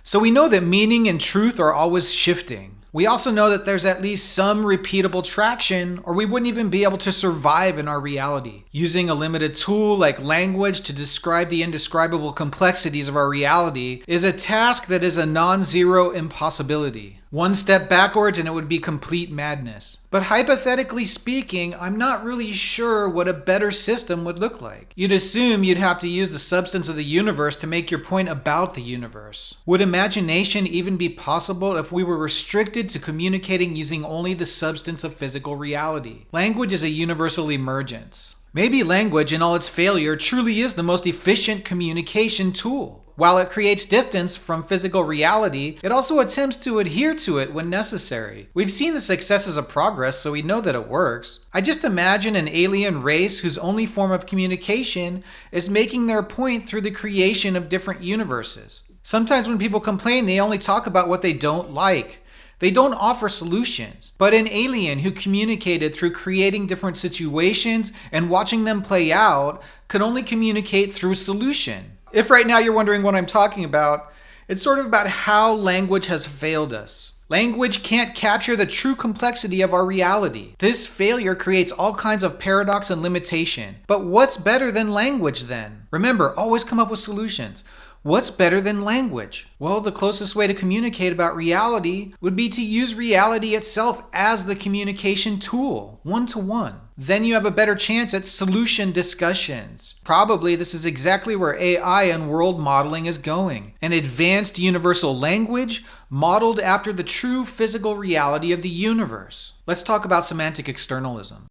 So we know that meaning and truth are always shifting. We also know that there's at least some repeatable traction, or we wouldn't even be able to survive in our reality. Using a limited tool like language to describe the indescribable complexities of our reality is a task that is a non-zero impossibility. One step backwards and it would be complete madness. But hypothetically speaking, I'm not really sure what a better system would look like. You'd assume you'd have to use the substance of the universe to make your point about the universe. Would imagination even be possible if we were restricted to communicating using only the substance of physical reality? Language is a universal emergence. Maybe language, in all its failure, truly is the most efficient communication tool. While it creates distance from physical reality, it also attempts to adhere to it when necessary. We've seen the successes of progress, so we know that it works. I just imagine an alien race whose only form of communication is making their point through the creation of different universes. Sometimes when people complain, they only talk about what they don't like. They don't offer solutions, but an alien who communicated through creating different situations and watching them play out could only communicate through solution. If right now you're wondering what I'm talking about, it's sort of about how language has failed us. Language can't capture the true complexity of our reality. This failure creates all kinds of paradox and limitation. But what's better than language then? Remember, always come up with solutions. What's better than language? Well, the closest way to communicate about reality would be to use reality itself as the communication tool, one-to-one. Then you have a better chance at solution discussions. Probably this is exactly where AI and world modeling is going. An advanced universal language modeled after the true physical reality of the universe. Let's talk about semantic externalism.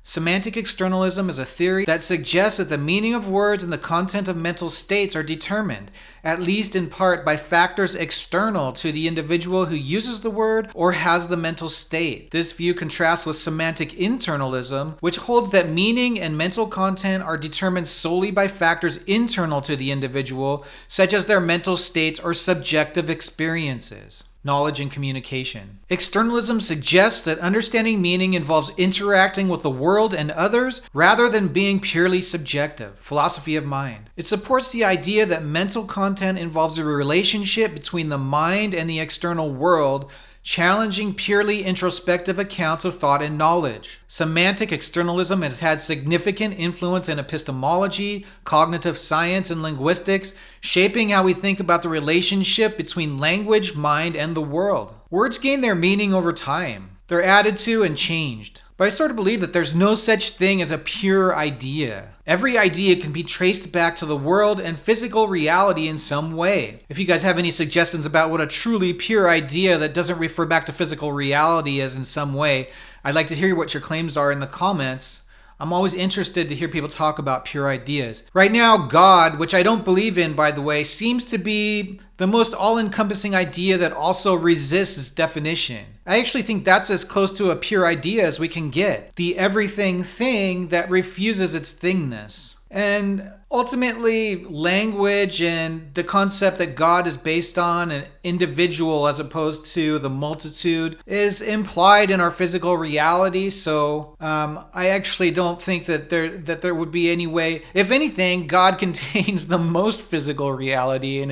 Semantic externalism is a theory that suggests that the meaning of words and the content of mental states are determined, at least in part, by factors external to the individual who uses the word or has the mental state. This view contrasts with semantic internalism, which holds that meaning and mental content are determined solely by factors internal to the individual, such as their mental states or subjective experiences. Knowledge and communication. Externalism suggests that understanding meaning involves interacting with the world and others rather than being purely subjective. Philosophy of mind. It supports the idea that mental content involves a relationship between the mind and the external world, challenging purely introspective accounts of thought and knowledge. Semantic externalism has had significant influence in epistemology, cognitive science, and linguistics, shaping how we think about the relationship between language, mind, and the world. Words gain their meaning over time. They're added to and changed. But I sort of believe that there's no such thing as a pure idea. Every idea can be traced back to the world and physical reality in some way. If you guys have any suggestions about what a truly pure idea that doesn't refer back to physical reality is in some way, I'd like to hear what your claims are in the comments. I'm always interested to hear people talk about pure ideas. Right now, God, which I don't believe in, by the way, seems to be the most all-encompassing idea that also resists definition. I actually think that's as close to a pure idea as we can get. The everything thing that refuses its thingness. And ultimately, language and the concept that God is based on an individual as opposed to the multitude is implied in our physical reality. So I actually don't think that there would be any way. If anything, God contains the most physical reality and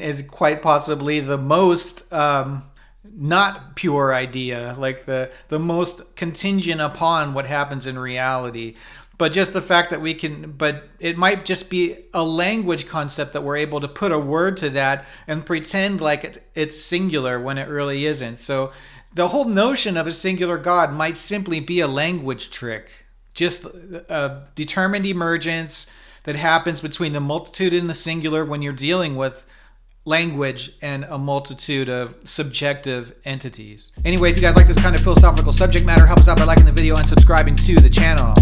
is quite possibly the most not pure idea, like the most contingent upon what happens in reality. But just the fact that we can, but it might just be a language concept that we're able to put a word to that and pretend like it's singular when it really isn't. So the whole notion of a singular God might simply be a language trick. Just a determined emergence that happens between the multitude and the singular when you're dealing with language and a multitude of subjective entities. Anyway, if you guys like this kind of philosophical subject matter, help us out by liking the video and subscribing to the channel.